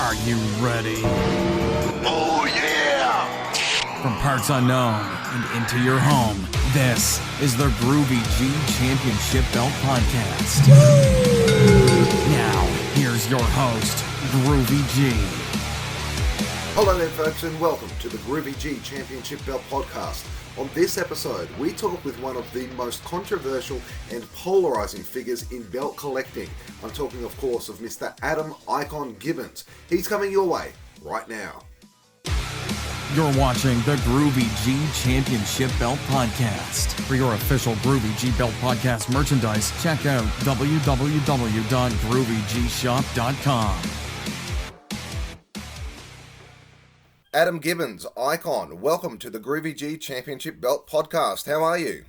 Are you ready? Oh, yeah! From parts unknown and into your home, this is the Groovy G Championship Belt Podcast. Now, here's your host, Groovy G. Hello there folks, and welcome to the Groovy G Championship Belt Podcast. On this episode, we talk with one of the most controversial and polarising figures in belt collecting. I'm talking, of course, of Mr. Adam Icon Gibbons. He's coming your way right now. You're watching the Groovy G Championship Belt Podcast. For your official Groovy G Belt Podcast merchandise, check out www.groovyGshop.com. Adam Gibbons, Icon, welcome to the Groovy G Championship Belt Podcast. How are you?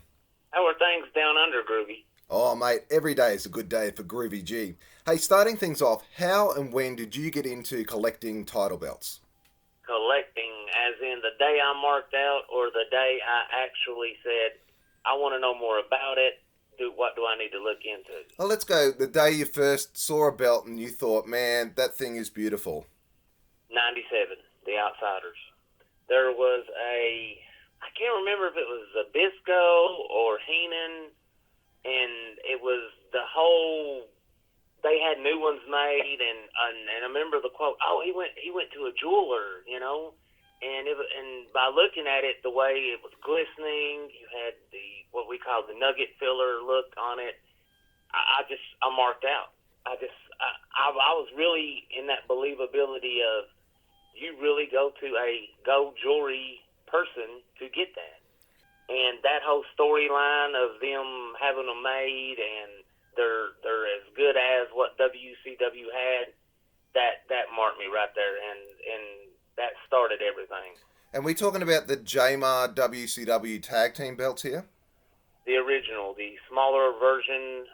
How are things down under, Groovy? Oh, mate, every day is a good day for Groovy G. Hey, starting things off, how and when did you get into collecting title belts? Collecting, as in the day I marked out or the day I actually said, I want to know more about it, what do I need to look into? Well, let's go the day you first saw a belt and you thought, man, that thing is beautiful. 97, the Outsiders. There was I can't remember if it was Zabisco or Heenan, and it was the whole, they had new ones made, and I remember the quote, oh, he went to a jeweler, you know, and by looking at it, the way it was glistening, you had what we call the nugget filler look on it. I marked out. I was really in that believability of, you really go to a gold jewelry person to get that. And that whole storyline of them having them made and they're as good as what WCW had, that marked me right there, and that started everything. And we talking about the Jamar WCW tag team belts here? The original, the smaller version,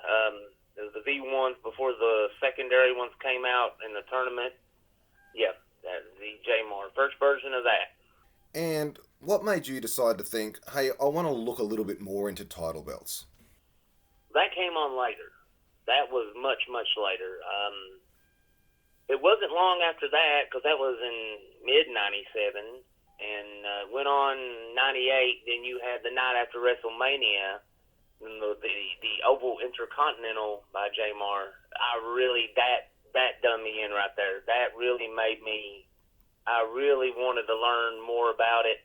the V1s before the secondary ones came out in the tournament. Yeah, the Jamar, first version of that. And what made you decide to think, hey, I want to look a little bit more into title belts? That came on later. That was much, much later. It wasn't long after that, because that was in mid-97, and went on 98. Then you had the night after WrestleMania, the Oval Intercontinental by Jamar. That done me in right there. That really made me, I really wanted to learn more about it.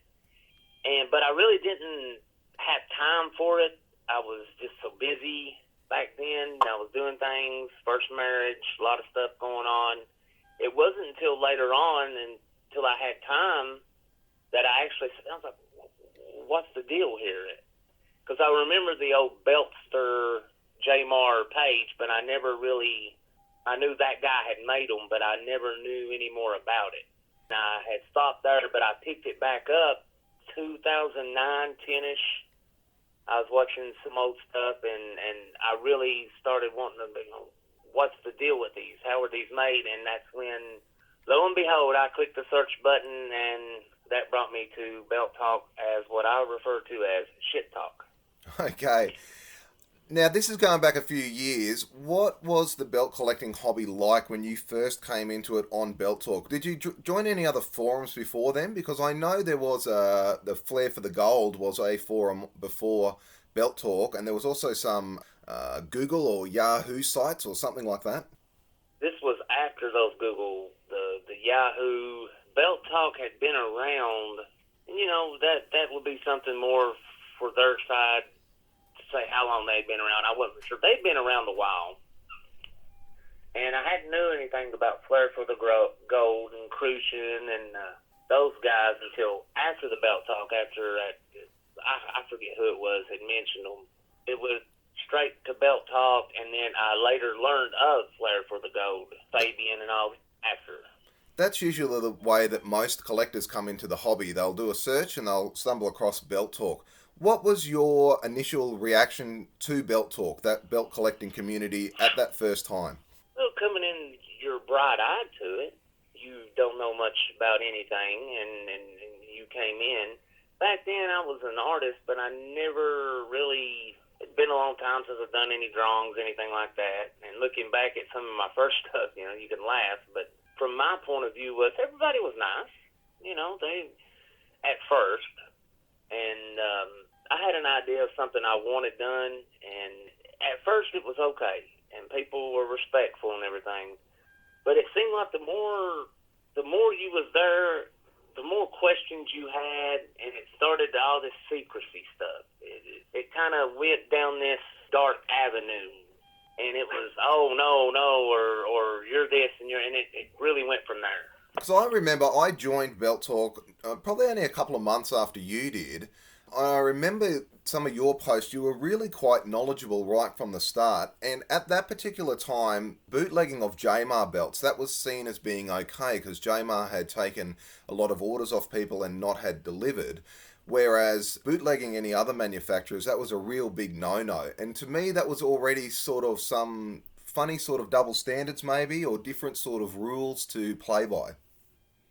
But I really didn't have time for it. I was just so busy back then. I was doing things, first marriage, a lot of stuff going on. It wasn't until later on, until I had time, that I actually said, I was like, what's the deal here? Because I remember the old Beltster Jamar page, but I never really, I knew that guy had made them, but I never knew any more about it. And I had stopped there, but I picked it back up 2009, 10-ish. I was watching some old stuff, and I really started wanting to, what's the deal with these? How are these made? And that's when, lo and behold, I clicked the search button, and that brought me to Belt Talk as what I refer to as shit talk. Okay. Now, this is going back a few years. What was the belt collecting hobby like when you first came into it on Belt Talk? Did you join any other forums before then? Because I know there was the Flair for the Gold was a forum before Belt Talk, and there was also some Google or Yahoo sites or something like that. This was after those Google, the Yahoo. Belt Talk had been around, and that would be something more for their side, say how long they'd been around. I wasn't sure. They'd been around a while. And I hadn't knew anything about Flair for the Gold and Crucian and those guys until after the Belt Talk, after I forget who it was had mentioned them. It was straight to Belt Talk, and then I later learned of Flair for the Gold, Fabian and all after. That's usually the way that most collectors come into the hobby. They'll do a search and they'll stumble across Belt Talk. What was your initial reaction to Belt Talk, that belt collecting community, at that first time? Well, coming in, you're bright-eyed to it. You don't know much about anything, and you came in. Back then, I was an artist, but I never really, it's been a long time since I've done any drawings, anything like that. And looking back at some of my first stuff, you can laugh, but from my point of view, was everybody was nice. You know, they at first, and I had an idea of something I wanted done, and at first it was okay, and people were respectful and everything. But it seemed like the more you was there, the more questions you had, and it started all this secrecy stuff. It kind of went down this dark avenue, and it was, oh, no, or you're this, and it really went from there. So I remember I joined Belt Talk probably only a couple of months after you did. I remember some of your posts, you were really quite knowledgeable right from the start. And at that particular time, bootlegging of Jamar belts, that was seen as being okay because Jamar had taken a lot of orders off people and not had delivered. Whereas bootlegging any other manufacturers, that was a real big no-no. And to me, that was already sort of some funny sort of double standards maybe, or different sort of rules to play by.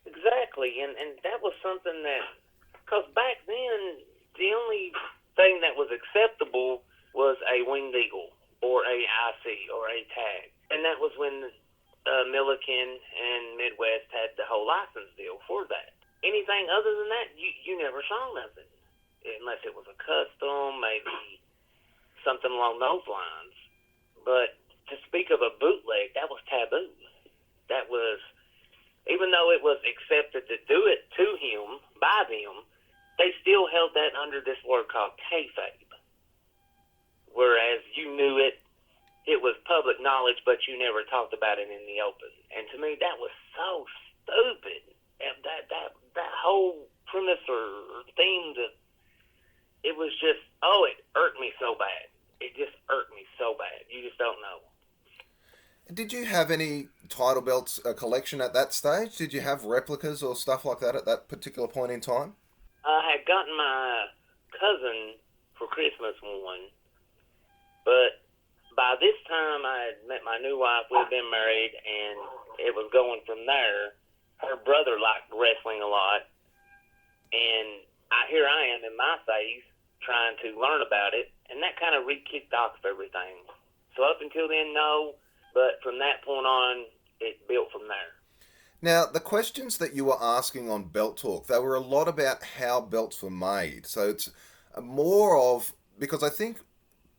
Exactly, and that was something that, because back then, the only thing that was acceptable was a winged eagle or a IC or a tag. And that was when Milliken and Midwest had the whole license deal for that. Anything other than that, you never saw nothing. Unless it was a custom, maybe something along those lines. But to speak of a bootleg, that was taboo. That was, even though it was accepted to do it to him, by them, they still held that under this word called kayfabe. Whereas you knew it was public knowledge, but you never talked about it in the open. And to me, that was so stupid. And that whole premise or theme, that it was just, it irked me so bad. It just irked me so bad. You just don't know. Did you have any title belts collection at that stage? Did you have replicas or stuff like that at that particular point in time? I had gotten my cousin for Christmas one, but by this time I had met my new wife. We had been married, and it was going from there. Her brother liked wrestling a lot, and here I am in my phase trying to learn about it, and that kind of re-kicked off everything. So up until then, no, but from that point on, it built from there. Now, the questions that you were asking on Belt Talk, they were a lot about how belts were made. So it's more of, because I think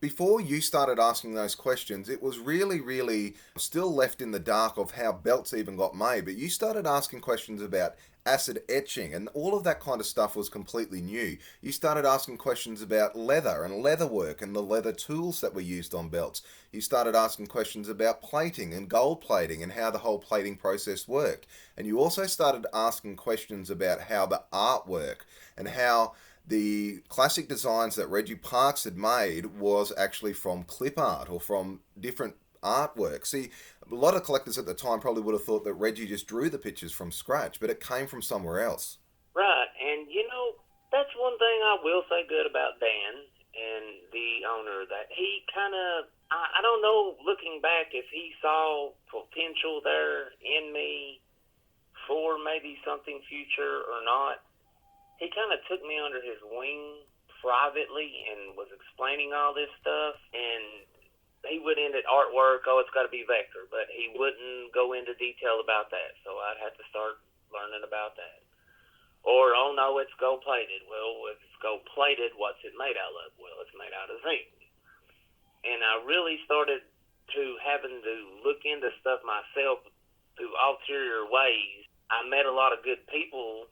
before you started asking those questions, it was really still left in the dark of how belts even got made. But you started asking questions about acid etching, and all of that kind of stuff was completely new. You started asking questions about leather and leather work and the leather tools that were used on belts. You started asking questions about plating and gold plating and how the whole plating process worked. And you also started asking questions about how the art worked and how the classic designs that Reggie Parks had made was actually from clip art or from different artwork. See, a lot of collectors at the time probably would have thought that Reggie just drew the pictures from scratch, but it came from somewhere else. Right, and that's one thing I will say good about Dan and the owner, that he kind of, I don't know, looking back, if he saw potential there in me for maybe something future or not. He kind of took me under his wing privately and was explaining all this stuff, and he would end at artwork, it's got to be vector, but he wouldn't go into detail about that, so I'd have to start learning about that. Or, no, it's gold-plated. Well, if it's gold-plated, what's it made out of? Well, it's made out of zinc. And I really started to having to look into stuff myself through ulterior ways. I met a lot of good people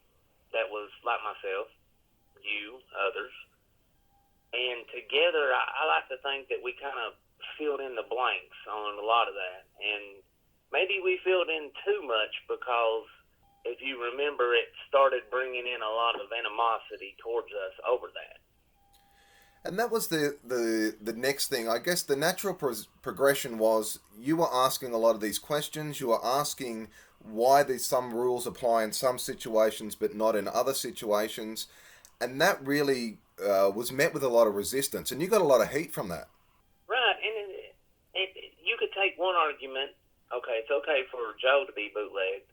that was like myself, you, others, and together I like to think that we kind of filled in the blanks on a lot of that, and maybe we filled in too much, because if you remember, it started bringing in a lot of animosity towards us over that. And that was the next thing. I guess the natural progression was you were asking a lot of these questions. You were asking why some rules apply in some situations but not in other situations. And that really was met with a lot of resistance. And you got a lot of heat from that. Right. And you could take one argument, okay, it's okay for Joe to be bootlegged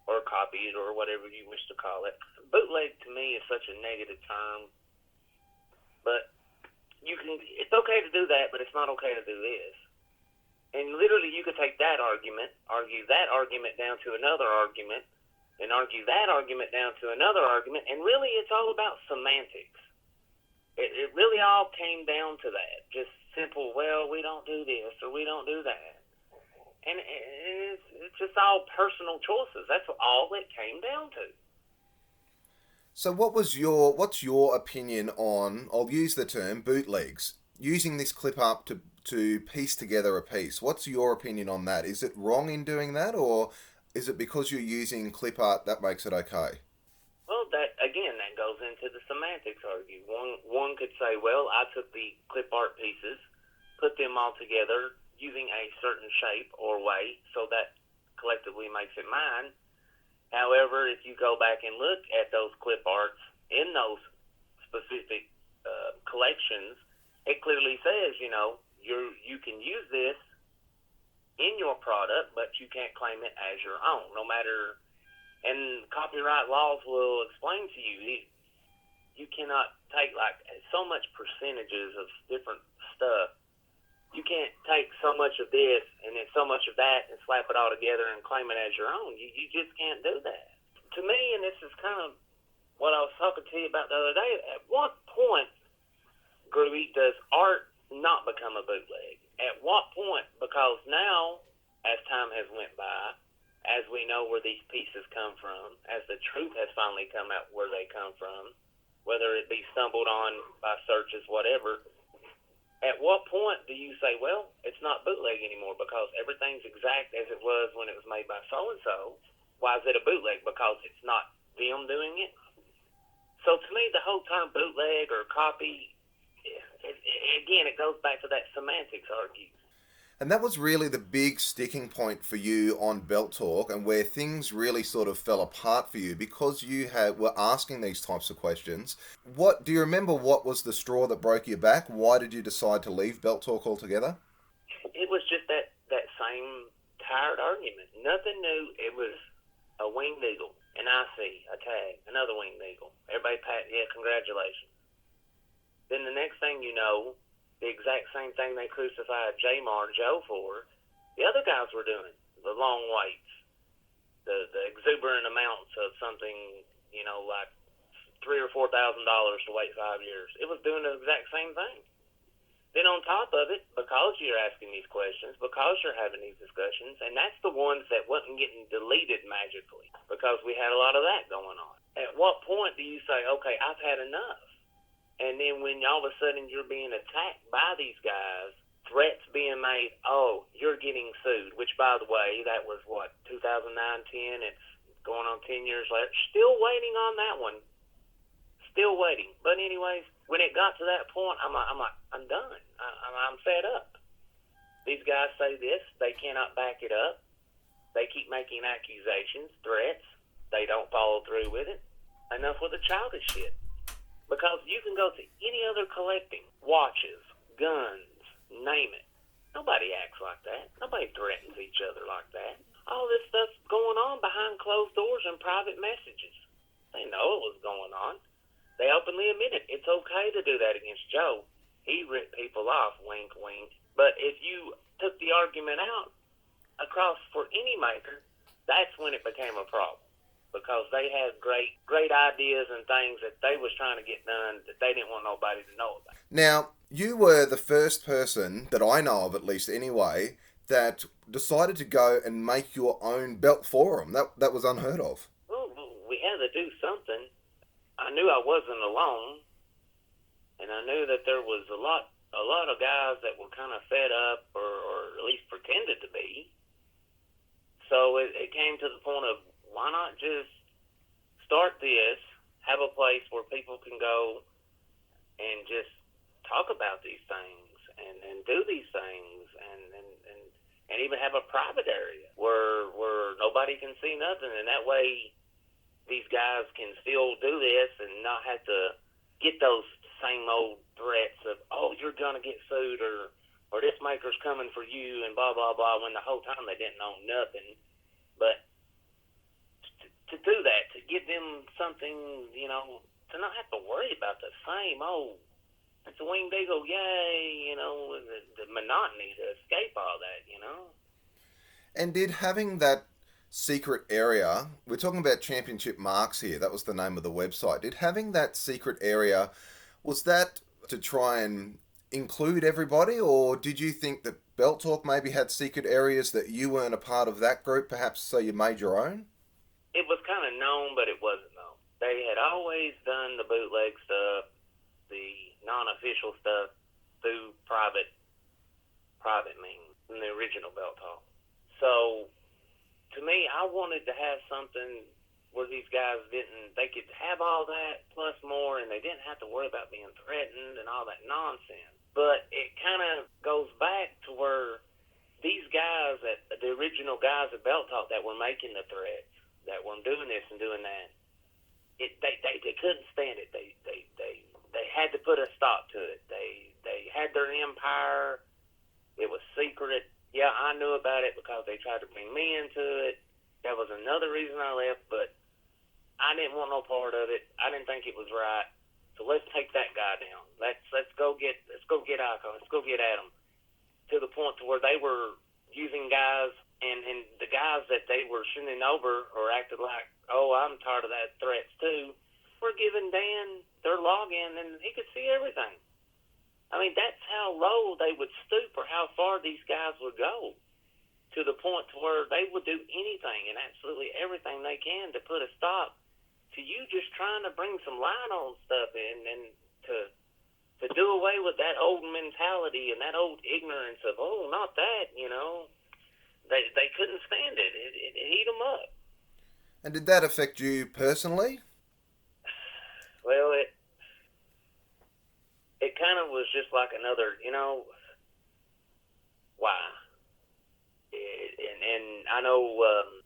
or copied or whatever you wish to call it. Bootleg to me is such a negative term. But it's okay to do that, but it's not okay to do this. And literally you could take that argument, argue that argument down to another argument, and argue that argument down to another argument, and really it's all about semantics. It really all came down to that. Just simple, well, we don't do this or we don't do that. And it's just all personal choices. That's all it came down to. So what's your opinion on, I'll use the term bootlegs, using this clip art to piece together a piece? What's your opinion on that? Is it wrong in doing that, or is it because you're using clip art that makes it okay? Well, that goes into the semantics argue. One could say, well, I took the clip art pieces, put them all together using a certain shape or way, so that collectively makes it mine. However, if you go back and look at those clip arts in those specific collections, it clearly says, you can use this in your product, but you can't claim it as your own, no matter. And copyright laws will explain to you, you cannot take like so much percentages of different stuff. You can't take so much of this and then so much of that and slap it all together and claim it as your own. You just can't do that. To me, and this is kind of what I was talking to you about the other day, at what point, Groovy, does art not become a bootleg? At what point? Because now, as time has went by, as we know where these pieces come from, as the truth has finally come out where they come from, whether it be stumbled on by searches, whatever, at what point do you say, well, it's not bootleg anymore because everything's exact as it was when it was made by so-and-so? Why is it a bootleg? Because it's not them doing it? So to me, the whole term bootleg or copy, again, it goes back to that semantics argue. And that was really the big sticking point for you on Belt Talk, and where things really sort of fell apart for you because you were asking these types of questions. Do you remember what was the straw that broke your back? Why did you decide to leave Belt Talk altogether? It was just that same tired argument. Nothing new. It was a winged eagle, an IC, a tag, another winged eagle. Everybody congratulations. Then the next thing you know, the exact same thing they crucified Jamar Joe for, the other guys were doing. The long waits, the exuberant amounts of something, like $3,000 or $4,000 to wait 5 years. It was doing the exact same thing. Then on top of it, because you're asking these questions, because you're having these discussions, and that's the ones that wasn't getting deleted magically, because we had a lot of that going on. At what point do you say, okay, I've had enough? And then when all of a sudden you're being attacked by these guys, threats being made, oh, you're getting sued, which, by the way, that was, 2009, 10, it's going on 10 years later. Still waiting on that one. Still waiting. But anyways, when it got to that point, I'm done. I'm fed up. These guys say this. They cannot back it up. They keep making accusations, threats. They don't follow through with it. Enough with the childish shit. Because you can go to any other collecting, watches, guns, name it. Nobody acts like that. Nobody threatens each other like that. All this stuff's going on behind closed doors and private messages. They know it was going on. They openly admit it. It's okay to do that against Joe. He ripped people off, wink, wink. But if you took the argument out across for any maker, that's when it became a problem. Because they had great ideas and things that they was trying to get done that they didn't want nobody to know about. Now, you were the first person that I know of, at least anyway, that decided to go and make your own belt forum. That was unheard of. Well, we had to do something. I knew I wasn't alone, and I knew that there was a lot of guys that were kind of fed up, or at least pretended to be. So it came to the point of, why not just start this, have a place where people can go and just talk about these things and do these things and even have a private area where nobody can see nothing, and that way these guys can still do this and not have to get those same old threats of, oh, you're going to get sued, or this maker's coming for you, and blah, blah, blah, when the whole time they didn't know nothing. But to do that, to give them something, to not have to worry about the same old it's a winged eagle, yay, the monotony to escape all that. And did having that secret area, we're talking about Championship Marks here, that was the name of the website. Did having that secret area, was that to try and include everybody, or did you think that Belt Talk maybe had secret areas that you weren't a part of that group, perhaps so you made your own? It was kind of known, but it wasn't known. They had always done the bootleg stuff, the non-official stuff, through private means, in the original Belt Talk. So, to me, I wanted to have something where these guys they could have all that plus more, and they didn't have to worry about being threatened and all that nonsense. But it kind of goes back to where these guys, the original guys at Belt Talk that were making the threats, that were doing this and doing that, they couldn't stand it. They had to put a stop to it. They had their empire. It was secret. Yeah, I knew about it because they tried to bring me into it. That was another reason I left, but I didn't want no part of it. I didn't think it was right. So let's take that guy down. Let's go get Icon. Let's go get Adam. To the point to where they were using guys, and the guys that they were sending over or acted like, oh, I'm tired of that threats too, were giving Dan their login and he could see everything. I mean, that's how low they would stoop or how far these guys would go, to the point to where they would do anything and absolutely everything they can to put a stop to you just trying to bring some light on stuff and to do away with that old mentality and that old ignorance of, oh, not that, They couldn't stand it. It ate them up. And did that affect you personally? Well, it kind of was just like another, why? And I know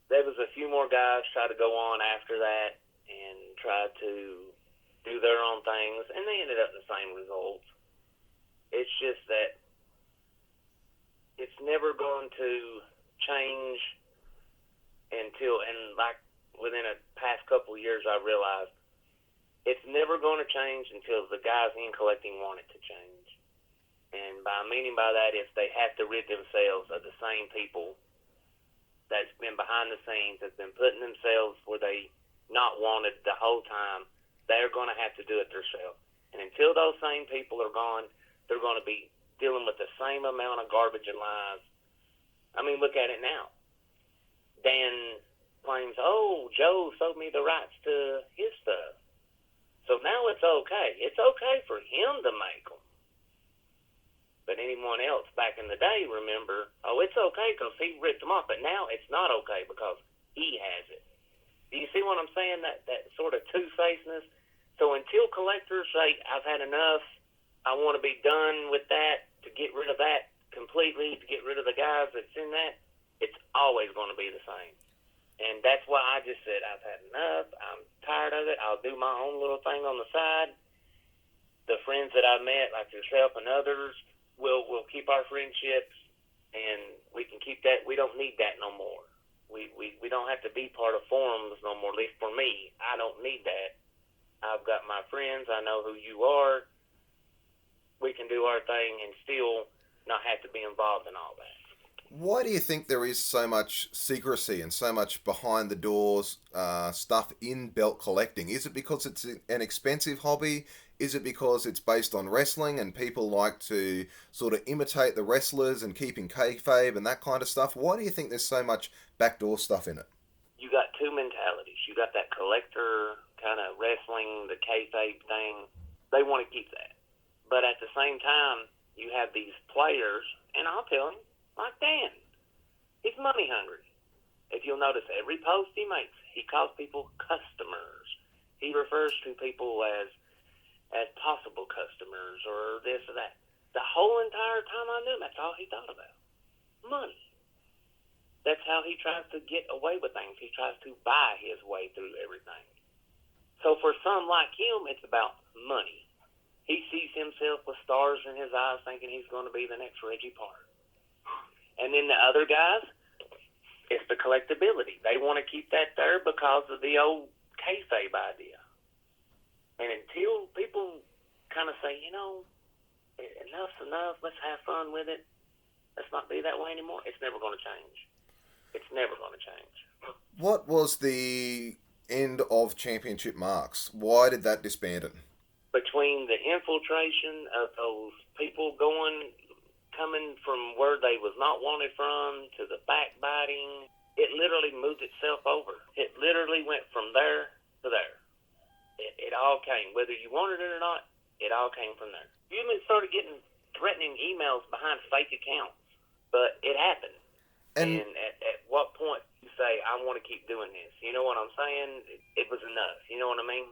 there was a few more guys try to go on after that and try to do their own things, and they ended up in the same results. It's just that it's never going to change until, and like within a past couple of years, I realized it's never going to change until the guys in collecting want it to change. And meaning by that, if they have to rid themselves of the same people that's been behind the scenes, that's been putting themselves where they not wanted the whole time, they're going to have to do it themselves. And until those same people are gone, they're going to be dealing with the same amount of garbage and lies. I mean, look at it now. Dan claims, oh, Joe sold me the rights to his stuff. So now it's okay. It's okay for him to make them. But anyone else back in the day, remember, oh, it's okay because he ripped them off. But now it's not okay because he has it. Do you see what I'm saying? That sort of two-facedness. So until collectors say, I've had enough, I want to be done with that, to get rid of that completely, to get rid of the guys that's in that, it's always going to be the same. And that's why I just said, I've had enough, I'm tired of it, I'll do my own little thing on the side. The friends that I met, like yourself and others, we'll keep our friendships, and we can keep that. We don't need that no more. We don't have to be part of forums no more, at least for me. I don't need that. I've got my friends. I know who you are. We can do our thing and still not have to be involved in all that. Why do you think there is so much secrecy and so much behind the doors stuff in belt collecting? Is it because it's an expensive hobby? Is it because it's based on wrestling and people like to sort of imitate the wrestlers and keeping kayfabe and that kind of stuff? Why do you think there's so much backdoor stuff in it? You got two mentalities. You got that collector kind of wrestling, the kayfabe thing. They want to keep that. But at the same time, you have these players, and I'll tell him, like Dan, he's money hungry. If you'll notice, every post he makes, he calls people customers. He refers to people as possible customers or this or that. The whole entire time I knew him, that's all he thought about. Money. That's how he tries to get away with things. He tries to buy his way through everything. So for some like him, it's about money. He sees himself with stars in his eyes thinking he's going to be the next Reggie Parks. And then the other guys, it's the collectability. They want to keep that there because of the old kayfabe idea. And until people kind of say, Enough's enough. Let's have fun with it. Let's not be that way anymore. It's never going to change. It's never going to change. What was the end of Championship Marks? Why did that disband it? Between the infiltration of those people coming from where they was not wanted from to the backbiting, it literally moved itself over. It literally went from there to there. It all came, whether you wanted it or not, it all came from there. You even started getting threatening emails behind fake accounts, but it happened. And at what point you say, I want to keep doing this? You know what I'm saying? It was enough. You know what I mean?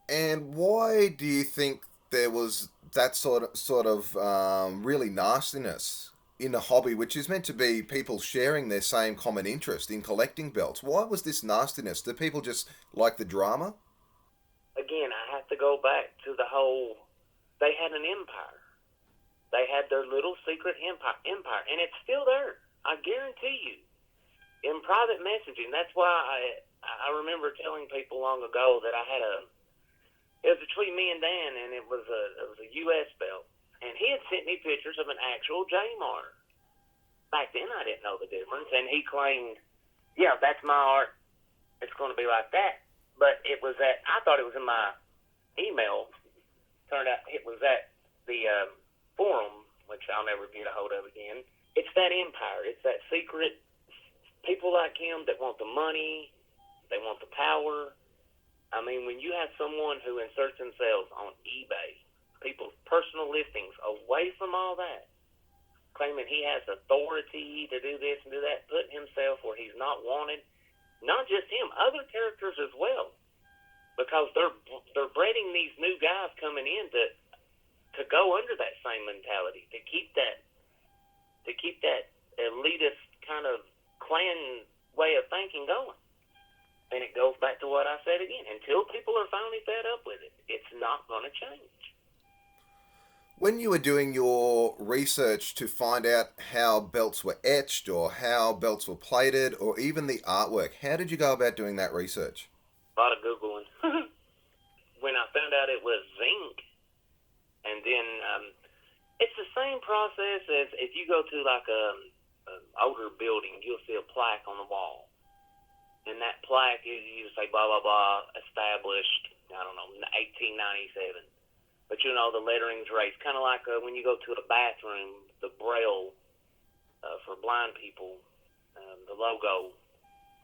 And why do you think there was that sort of really nastiness in the hobby, which is meant to be people sharing their same common interest in collecting belts? Why was this nastiness? Do people just like the drama? Again, I have to go back to the whole, they had an empire. They had their little secret empire, and it's still there. I guarantee you. In private messaging, that's why I remember telling people long ago that I had it was between me and Dan, and it was a U.S. belt. And he had sent me pictures of an actual Jamar. Back then, I didn't know the difference, and he claimed, yeah, that's my art. It's going to be like that. But it was I thought it was in my email. Turned out it was at the forum, which I'll never get a hold of again. It's that empire. It's that secret. People like him that want the money, they want the power. I mean, when you have someone who inserts themselves on eBay, people's personal listings, away from all that, claiming he has authority to do this and do that, putting himself where he's not wanted, not just him, other characters as well, because they're breeding these new guys coming in to go under that same mentality, to keep that elitist kind of clan way of thinking going. And it goes back to what I said again. Until people are finally fed up with it, it's not going to change. When you were doing your research to find out how belts were etched or how belts were plated or even the artwork, how did you go about doing that research? A lot of Googling. When I found out it was zinc, and then it's the same process as if you go to like an older building, you'll see a plaque on the wall. And that plaque is, you say, blah, blah, blah, established, I don't know, 1897. But, you know, the lettering's raised. Kind of like when you go to a bathroom, the braille for blind people, the logo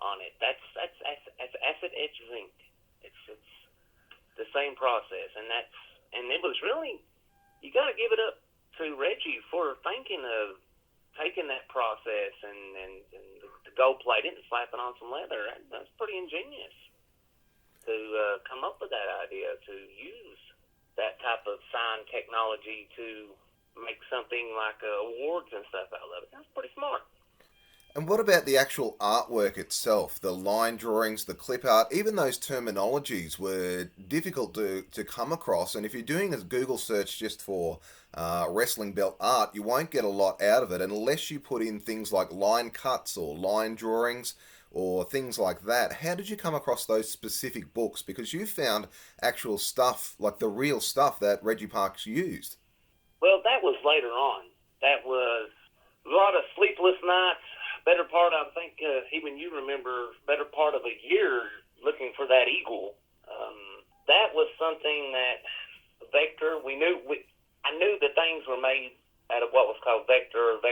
on it. That's acid etch zinc. It's the same process. And it was really, you got to give it up to Reggie for thinking of taking that process and the gold plate it and slapping on some leather. That's pretty ingenious to come up with that idea, to use that type of sign technology to make something like awards and stuff out of it. That's pretty smart. And what about the actual artwork itself? The line drawings, the clip art, even those terminologies were difficult to come across. And if you're doing a Google search just for wrestling belt art, you won't get a lot out of it unless you put in things like line cuts or line drawings or things like that. How did you come across those specific books? Because you found actual stuff, like the real stuff that Reggie Parks used. Well, that was later on. That was a lot of sleepless nights. Better part, I think, even you remember, better part of a year looking for that eagle. That was something that Vector, I knew that things were made out of what was called Vector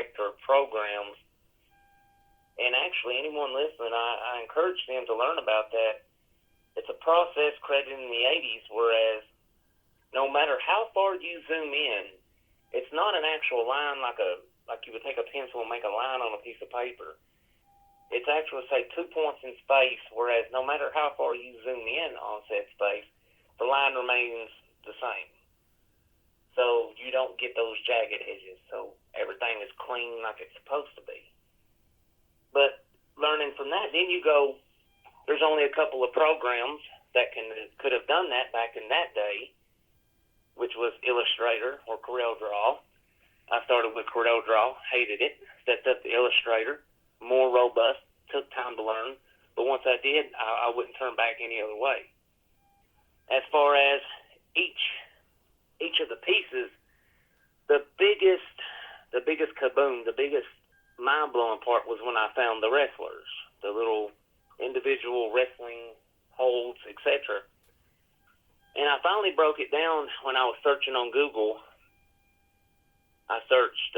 programs. And actually, anyone listening, I encourage them to learn about that. It's a process created in the 80s, whereas no matter how far you zoom in, it's not an actual line like you would take a pencil and make a line on a piece of paper. It's actually, say, 2 points in space, whereas no matter how far you zoom in on said space, the line remains the same. So you don't get those jagged edges. So everything is clean like it's supposed to be. But learning from that, then you go, there's only a couple of programs that could have done that back in that day, which was Illustrator or CorelDRAW. I started with CorelDRAW, hated it, stepped up to Illustrator, more robust, took time to learn. But once I did, I wouldn't turn back any other way. As far as each of the pieces, the biggest kaboom, the biggest mind-blowing part was when I found the wrestlers, the little individual wrestling holds, etc. And I finally broke it down when I was searching on Google. I searched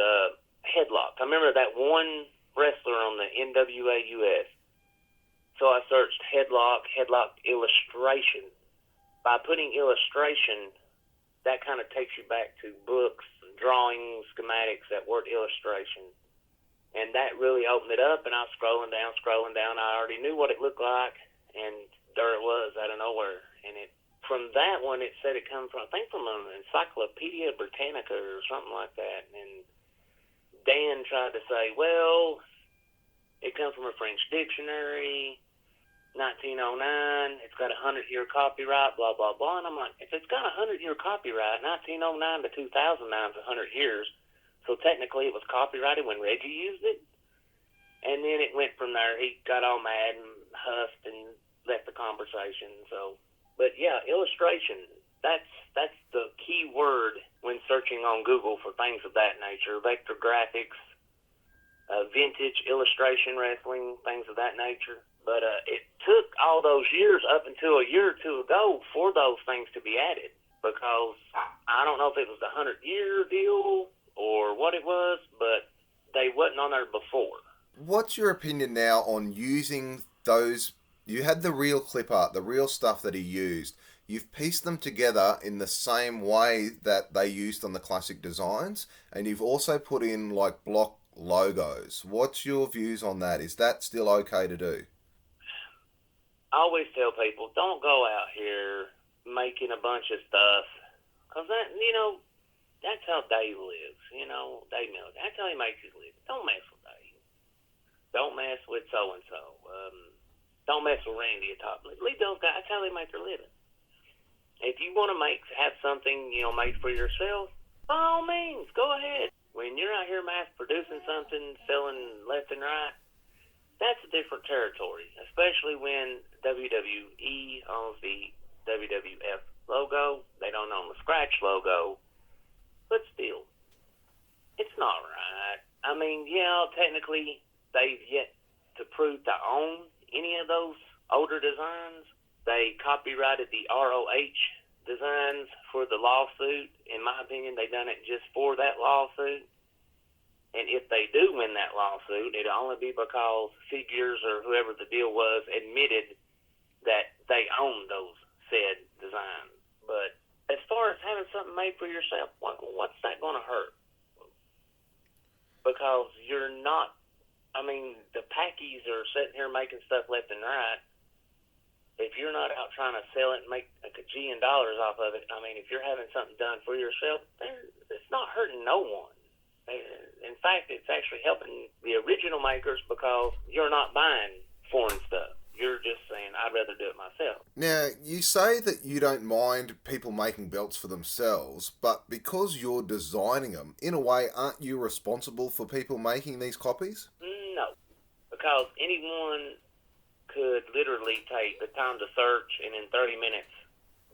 headlock. I remember that one wrestler on the NWA US. So I searched headlock illustration. By putting illustration, that kind of takes you back to books, drawings, schematics, that word illustration. And that really opened it up, and I was scrolling down. I already knew what it looked like, and there it was out of nowhere. And from that one, it said it come from, I think, from an Encyclopedia Britannica or something like that. And Dan tried to say, well, it comes from a French dictionary, 1909, it's got a 100-year copyright, blah, blah, blah. And I'm like, if it's got a 100-year copyright, 1909 to 2009 is 100 years, so technically it was copyrighted when Reggie used it. And then it went from there. He got all mad and huffed and left the conversation. So, but yeah, illustration, that's the key word when searching on Google for things of that nature. Vector graphics, vintage illustration wrestling, things of that nature. But it took all those years up until a year or two ago for those things to be added, because I don't know if it was a 100-year deal or what it was, but they wasn't on there before. What's your opinion now on using those? You had the real clip art, the real stuff that he used. You've pieced them together in the same way that they used on the classic designs, and you've also put in like block logos. What's your views on that? Is that still okay to do? I always tell people, don't go out here making a bunch of stuff, because that, that's how Dave lives. Dave Miller, that's how he makes his living. Don't mess with Dave. Don't mess with so-and-so. Don't mess with Randy at top. Leave those guys. That's how they make their living. If you want to have something, made for yourself, by all means, go ahead. When you're out here mass-producing something, selling left and right, that's a different territory, especially when WWE owns the WWF logo. They don't own the Scratch logo, but still, it's not right. I mean, yeah, technically, they've yet to prove to own any of those older designs. They copyrighted the ROH designs for the lawsuit. In my opinion, they done it just for that lawsuit. And if they do win that lawsuit, it'll only be because Figures or whoever the deal was admitted that they own those said designs. But as far as having something made for yourself, what's that going to hurt? Because you're not, the Packies are sitting here making stuff left and right. If you're not out trying to sell it and make a gajillion dollars off of it, if you're having something done for yourself, it's not hurting no one. In fact, it's actually helping the original makers, because you're not buying foreign stuff. You're just saying, I'd rather do it myself. Now, you say that you don't mind people making belts for themselves, but because you're designing them, in a way, aren't you responsible for people making these copies? No, because anyone could literally take the time to search and in 30 minutes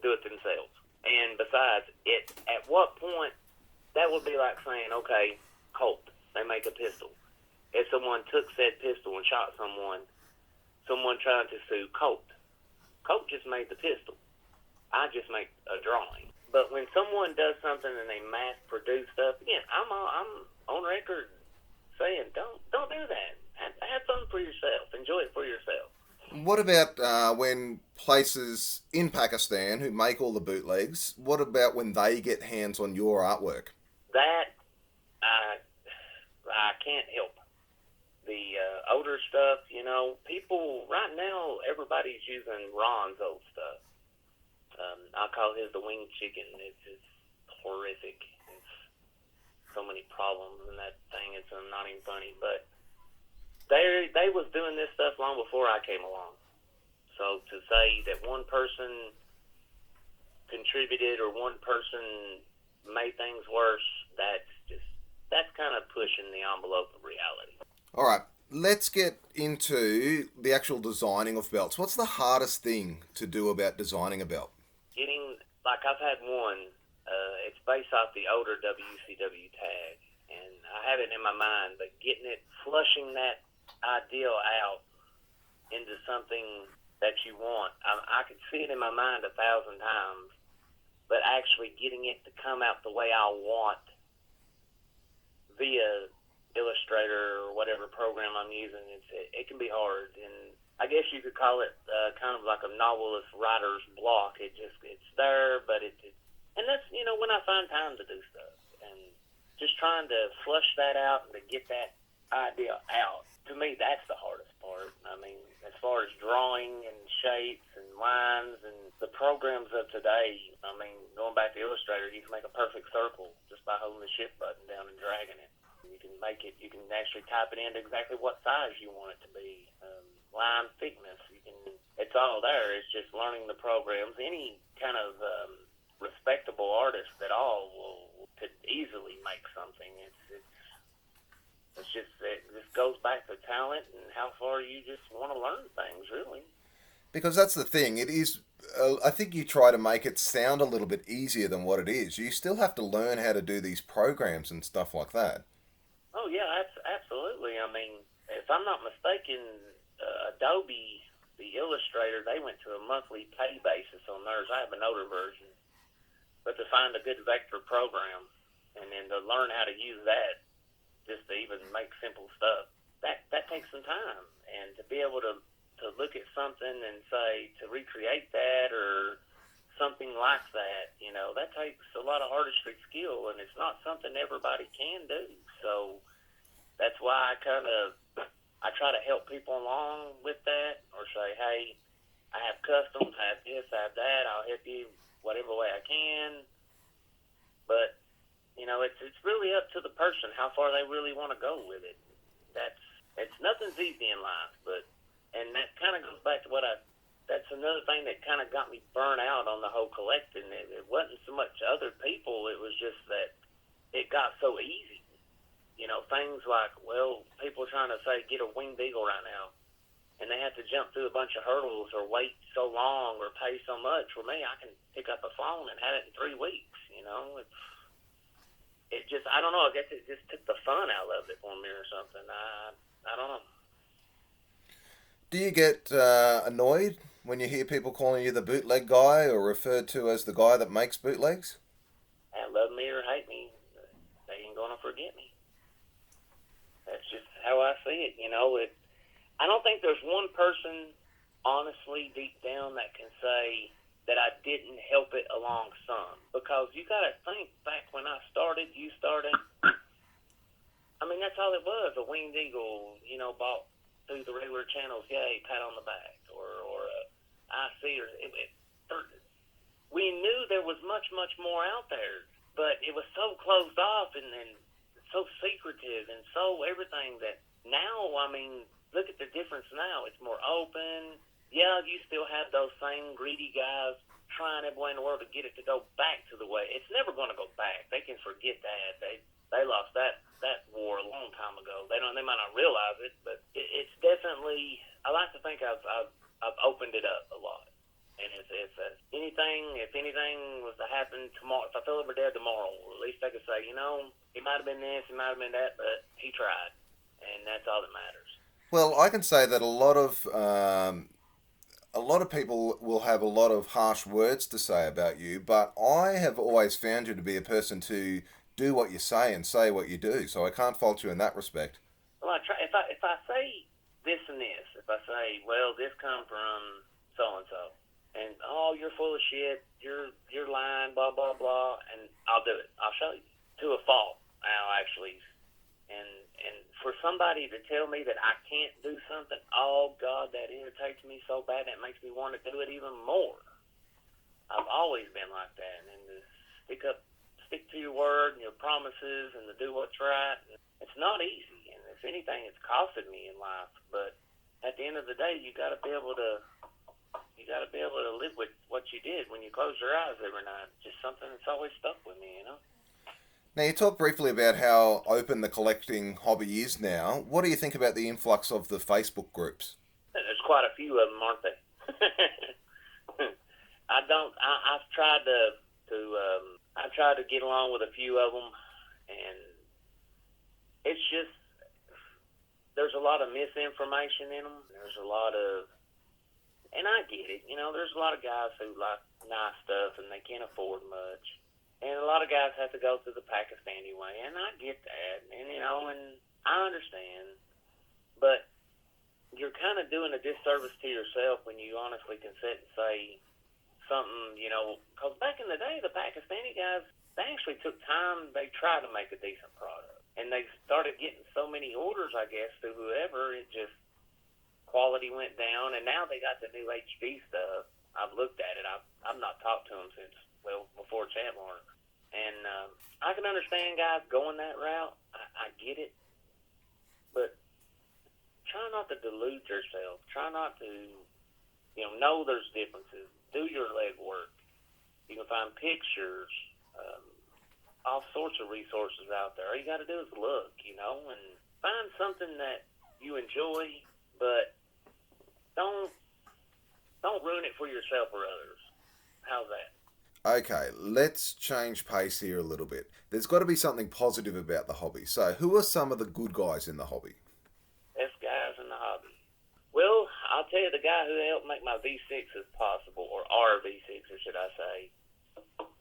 do it themselves. And besides, at what point, that would be like saying, okay, Colt, they make a pistol. If someone took said pistol and shot someone trying to sue Colt just made the pistol. I just make a drawing. But when someone does something and they mass produce stuff, again, I'm on record saying, don't do that. Have fun for yourself. Enjoy it for yourself. What about when places in Pakistan who make all the bootlegs, what about when they get hands on your artwork? That, I can't help. The older stuff, people, right now, everybody's using Ron's old stuff. I call his the winged chicken. It's just horrific. It's so many problems in that thing. It's not even funny. But they was doing this stuff long before I came along. So to say that one person contributed or one person made things worse, that's kind of pushing the envelope of reality. All right, let's get into the actual designing of belts. What's the hardest thing to do about designing a belt? I've had one. It's space out the older WCW tag, and I have it in my mind, but flushing that ideal out into something that you want. I could see it in my mind 1,000 times, but actually getting it to come out the way I want via Illustrator or whatever program I'm using, it can be hard. And I guess you could call it kind of like a novelist writer's block. It's there, but and that's, when I find time to do stuff. And just trying to flush that out and to get that idea out. To me, that's the hardest part. I mean, as far as drawing and shapes and lines and the programs of today, I mean, going back to Illustrator, you can make a perfect circle just by holding the shift button down and dragging it. You can you can actually type it into exactly what size you want it to be. Line thickness, it's all there. It's just learning the programs. Any kind of respectable artist at all could easily make something. It just goes back to talent and how far you just want to learn things, really. Because that's the thing. It is. I think you try to make it sound a little bit easier than what it is. You still have to learn how to do these programs and stuff like that. Oh yeah, absolutely. I mean, if I'm not mistaken, Adobe, the Illustrator, they went to a monthly pay basis on theirs. I have an older version, but to find a good vector program and then to learn how to use that, just to even make simple stuff, that takes some time. And to be able to look at something and say, to recreate that or something like that, that takes a lot of artistry skill, and it's not something everybody can do. So that's why I try to help people along with that, or say, hey, I have customs, I have this, I have that, I'll help you whatever way I can. But it's really up to the person how far they really want to go with it. Nothing's easy in life, and that kind of goes back to that's another thing that kind of got me burnt out on the whole collecting. It wasn't so much other people, it was just that it got so easy. Things like, people trying to say, get a winged eagle right now, and they have to jump through a bunch of hurdles or wait so long or pay so much. For me, I can pick up a phone and have it in 3 weeks, It just, I don't know, I guess it just took the fun out of it for me or something. I don't know. Do you get annoyed when you hear people calling you the bootleg guy or referred to as the guy that makes bootlegs? Love me or hate me, they ain't gonna forget me. That's just how I see it. I don't think there's one person, honestly, deep down, that can say that I didn't help it along some. Because you got to think back when I started, you started. I mean, that's all it was, a winged eagle, bought through the regular channels, yay, pat on the back, or IC, we knew there was much, much more out there, but it was so closed off and so secretive and so everything that now, I mean, look at the difference now. It's more open. Yeah, you still have those same greedy guys trying every way in the world to get it to go back to the way. It's never going to go back. They can forget that. They lost that war a long time ago. They might not realize it, but it's definitely. I like to think I've opened it up a lot. And if anything was to happen tomorrow, if I fell over dead tomorrow, at least I could say, he might have been this, he might have been that, but he tried, and that's all that matters. Well, I can say that a lot of people will have a lot of harsh words to say about you, but I have always found you to be a person to do what you say and say what you do, so I can't fault you in that respect. Well, I try. If I say this and this, if I say, well, this come from so and so, and you're full of shit, you're lying, blah blah blah, and I'll do it. I'll show you to a fault. I'll actually, and for somebody to tell me that I can't do something, oh God, that irritates me so bad that makes me want to do it even more. I've always been like that, and to stick to your word and your promises, and to do what's right. It's not easy, and if anything, it's costed me in life. But at the end of the day, you got to be able to live with what you did when you close your eyes every night. Just something that's always stuck with me, Now, you talked briefly about how open the collecting hobby is now. What do you think about the influx of the Facebook groups? There's quite a few of them, aren't there? I've tried to I try to get along with a few of them, and it's just, there's a lot of misinformation in them. There's a lot of, and I get it, there's a lot of guys who like nice stuff and they can't afford much. And a lot of guys have to go through the Pakistani way, and I get that, and I understand. But you're kind of doing a disservice to yourself when you honestly can sit and say something, because back in the day, the Pakistani guys, they actually took time, they tried to make a decent product. And they started getting so many orders, I guess, to whoever, it just, quality went down, and now they got the new HD stuff. I've looked at it. I've not talked to them since, before Chatmore. And I can understand guys going that route. I get it. But try not to delude yourself. Try not to, know there's differences. Do your leg work. You can find pictures, all sorts of resources out there. All you got to do is look, and find something that you enjoy, but don't ruin it for yourself or others. How's that? Okay, let's change pace here a little bit. There's got to be something positive about the hobby. So, who are some of the good guys in the hobby? Best guys in the hobby. Well, I'll tell you the guy who helped make my V6s possible, or our V6s, should I say.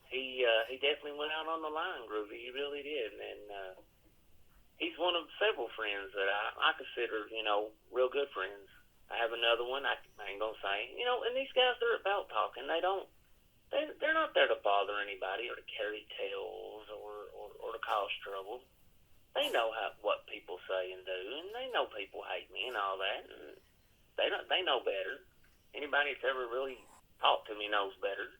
He definitely went out on the line, Groovy. He really did. And he's one of several friends that I consider, real good friends. I have another one, I ain't going to say. And these guys, they're about talking. They're not there to bother anybody or to carry tales or to cause trouble. They know what people say and do, and they know people hate me and all that. And they know better. Anybody that's ever really talked to me knows better.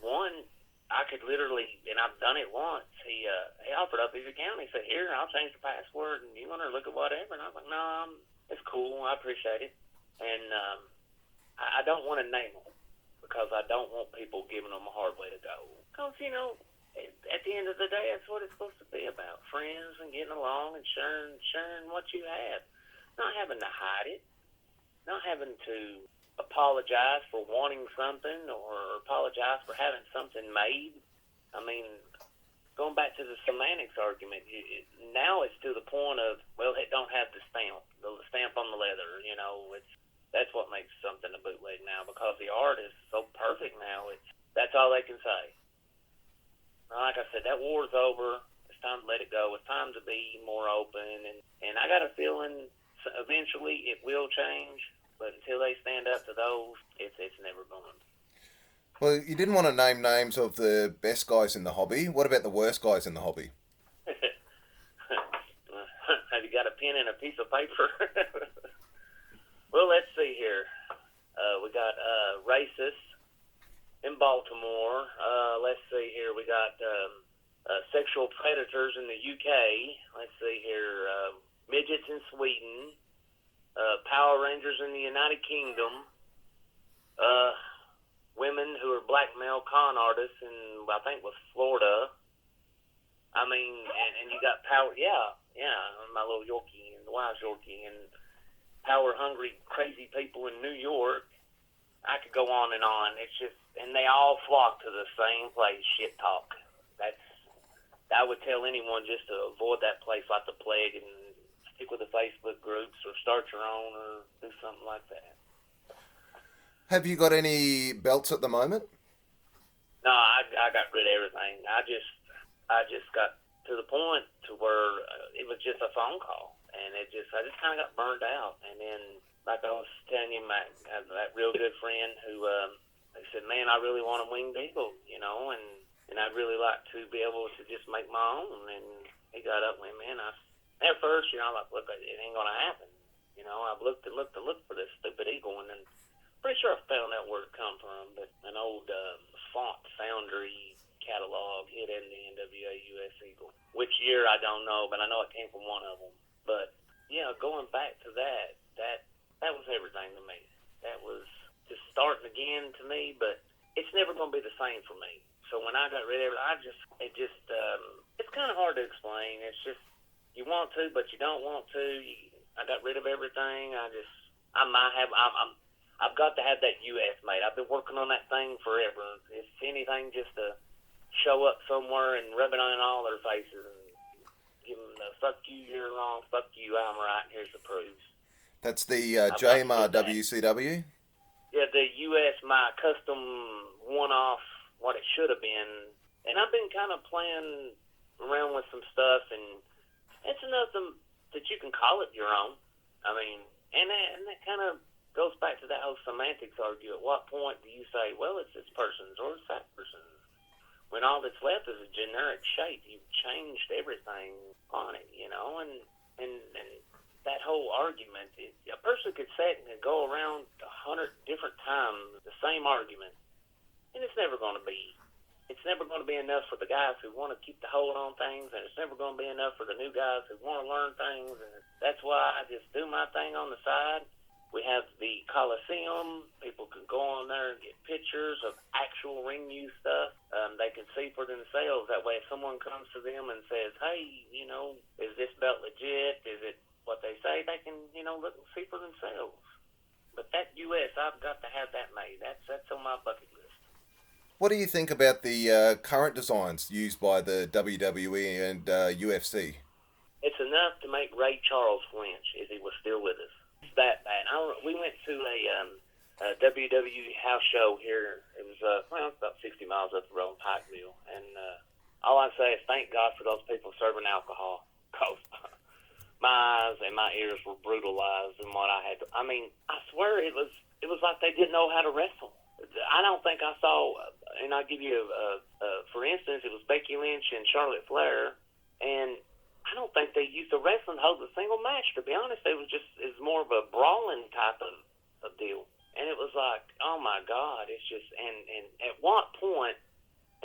One, I could literally, and I've done it once. He offered up his account. He said, "Here, I'll change the password, and you want to look at whatever?" And I was like, "No, it's cool. I appreciate it." And I don't want to name them because I don't want people giving them a hard way to go. Because, at the end of the day, that's what it's supposed to be about. Friends and getting along and sharing what you have. Not having to hide it. Not having to apologize for wanting something or apologize for having something made. I mean, going back to the semantics argument, now it's to the point of, it don't have the stamp on the leather, that's what makes something a bootleg now, because the art is so perfect now, that's all they can say. Like I said, that war's over. It's time to let it go. It's time to be more open, and I got a feeling eventually it will change. But until they stand up to those, it's never going. Well, you didn't want to name names of the best guys in the hobby. What about the worst guys in the hobby? Have you got a pen and a piece of paper? Well, let's see here. We got racists in Baltimore. Let's see here. We got sexual predators in the UK. Let's see here. Midgets in Sweden. Power Rangers in the United Kingdom, women who are blackmail con artists in, I think, was Florida. I mean, and you got my little Yorkie and the wise Yorkie, and power-hungry, crazy people in New York. I could go on. It's just, and they all flock to the same place, shit talk. I would tell anyone just to avoid that place like the plague and stick with the Facebook groups or start your own or do something like that. Have you got any belts at the moment? No, I got rid of everything. I just got to the point to where it was just a phone call, and I just kind of got burned out. And then, like I was telling you, that real good friend who they said, "Man, I really want a winged eagle, and I'd really like to be able to just make my own." And he got up with me, and at first, I'm like, "Look, it ain't gonna happen." I've looked for this stupid eagle, and then pretty sure I found out where it come from, but an old font foundry catalog hit in the NWA US Eagle. Which year, I don't know, but I know it came from one of them. But, going back to that was everything to me. That was just starting again to me, but it's never going to be the same for me. So when I got rid of it, it's kind of hard to explain. It's just, you want to, but you don't want to. I got rid of everything. I've got to have that US made. I've been working on that thing forever. If anything, just to show up somewhere and rub it on all their faces and give them the "fuck you, you're wrong, fuck you, I'm right, and here's the proofs." That's the Jamar WCW. Yeah, the U.S. my custom one-off, what it should have been, and I've been kind of playing around with some stuff, and it's enough that you can call it your own. I mean, and that kind of goes back to that whole semantics argue. At what point do you say, well, it's this person's or it's that person's? When all that's left is a generic shape, you've changed everything on it, you know, and that whole argument, a person could sit and go around 100 different times the same argument, and it's never going to be enough for the guys who want to keep the hold on things, and it's never going to be enough for the new guys who want to learn things, and that's why I just do my thing on the side. We have the Coliseum. People can go on there and get pictures of actual ring use stuff. They can see for themselves. That way, if someone comes to them and says, hey, you know, is this belt legit? Is it what they say? They can, you know, look and see for themselves. But that U.S., I've got to have that made. That's on my bucket list. What do you think about the current designs used by the WWE and UFC? It's enough to make Ray Charles flinch if he was still with us. It's that bad. We went to a WWE house show here. It was about 60 miles up the road in Pikeville. And all I say is thank God for those people serving alcohol. Because my eyes and my ears were brutalized in what I had to. I mean, I swear it was like they didn't know how to wrestle. I don't think I saw, and I'll give you, for instance, it was Becky Lynch and Charlotte Flair, and I don't think they used the wrestling to hold a single match, to be honest. It was more of a brawling type of deal. And it was like, oh my God, it's just, and at what point,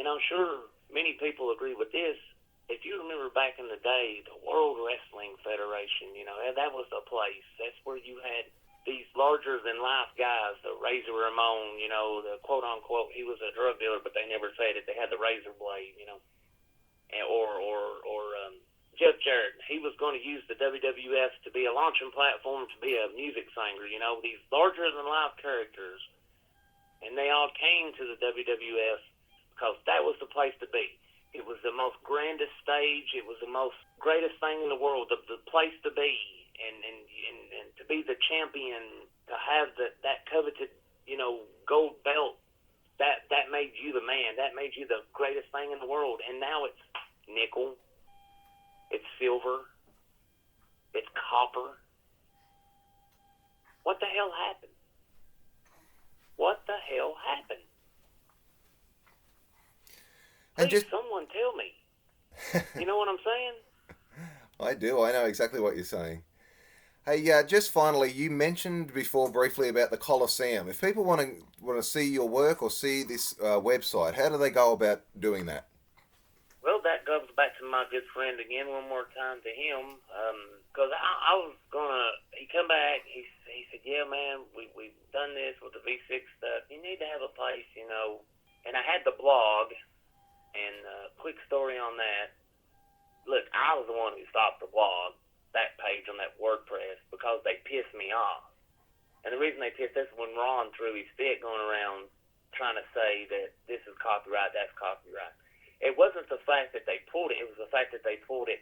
and I'm sure many people agree with this, if you remember back in the day, the World Wrestling Federation, you know, that was the place. That's where you had these larger-than-life guys, the Razor Ramon, you know, the quote-unquote, he was a drug dealer, but they never said it. They had the razor blade, you know, or Jeff Jarrett. He was going to use the WWF to be a launching platform to be a music singer, you know, these larger-than-life characters. And they all came to the WWF because that was the place to be. It was the most grandest stage. It was the most greatest thing in the world, the place to be. And to be the champion, to have that coveted, you know, gold belt, that made you the man. That made you the greatest thing in the world. And now it's nickel, it's silver, it's copper. What the hell happened? What the hell happened? Please, someone tell me. You know what I'm saying? I do. I know exactly what you're saying. Hey, just finally, you mentioned before briefly about the Coliseum. If people want to see your work or see this website, how do they go about doing that? Well, that goes back to my good friend again, one more time to him, because I was he come back, he said, yeah, man, we've done this with the V6 stuff. You need to have a place, you know. And I had the blog, and quick story on that. Look, I was the one who stopped the blog, that page on that WordPress, because they pissed me off. And the reason they pissed us when Ron threw his fit going around trying to say that this is copyright, that's copyright. It wasn't the fact that they pulled it. It was the fact that they pulled it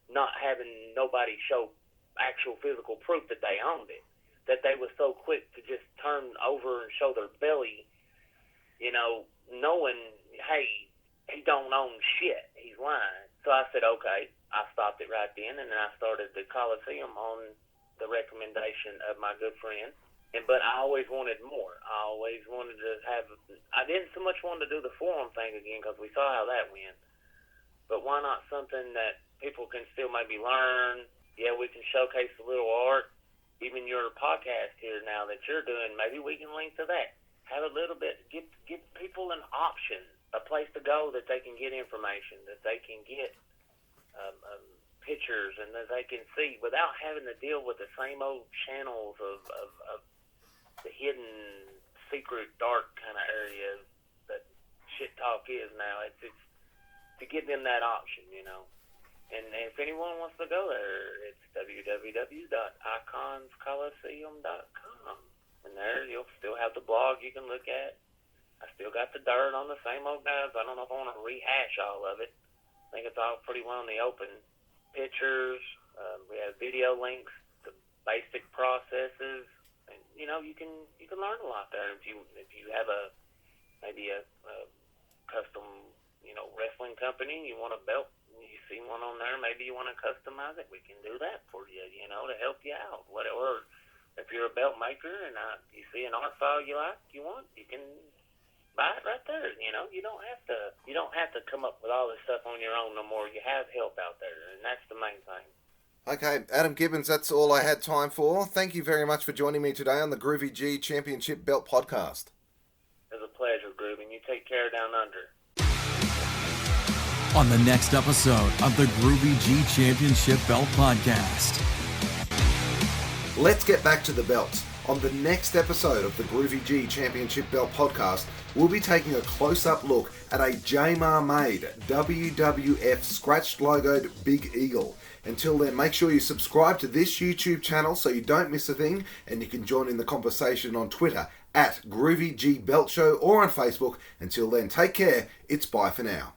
not having nobody show actual physical proof that they owned it. That they were so quick to just turn over and show their belly, you know, knowing, hey, he don't own shit. He's lying. So I said, okay. I stopped it right then, and then I started the Coliseum on the recommendation of my good friend. But I always wanted more. I always wanted to have. I didn't so much want to do the forum thing again because we saw how that went. But why not something that people can still maybe learn? Yeah, we can showcase a little art. Even your podcast here now that you're doing, maybe we can link to that. Have a little bit. Give people an option, a place to go that they can get information, that they can get pictures, and that they can see without having to deal with the same old channels of the hidden, secret, dark kind of areas that shit talk is now. It's to give them that option, you know. And if anyone wants to go there, it's www.iconscoliseum.com. And there you'll still have the blog you can look at. I still got the dirt on the same old guys. I don't know if I want to rehash all of it. I think it's all pretty well in the open. Pictures, we have video links to basic processes, and you know you can learn a lot there. If you have maybe a custom wrestling company, you want a belt, you see one on there, maybe you want to customize it. We can do that for you, to help you out. Or if you're a belt maker and you see an art file you like, you can buy it right there. You don't have to come up with all this stuff on your own no more. You have help out there, and that's the main thing. Okay, Adam Gibbons, that's all I had time for. Thank you very much for joining me today on the Groovy G Championship Belt Podcast. It was a pleasure, Groovy, and you take care down under. On the next episode of the Groovy G Championship Belt Podcast. Let's get back to the belts. On the next episode of the Groovy G Championship Belt Podcast, we'll be taking a close-up look at a Jamar made WWF scratched logoed Big Eagle. Until then, make sure you subscribe to this YouTube channel so you don't miss a thing, and you can join in the conversation on Twitter at Groovy G Belt Show or on Facebook. Until then, take care. It's bye for now.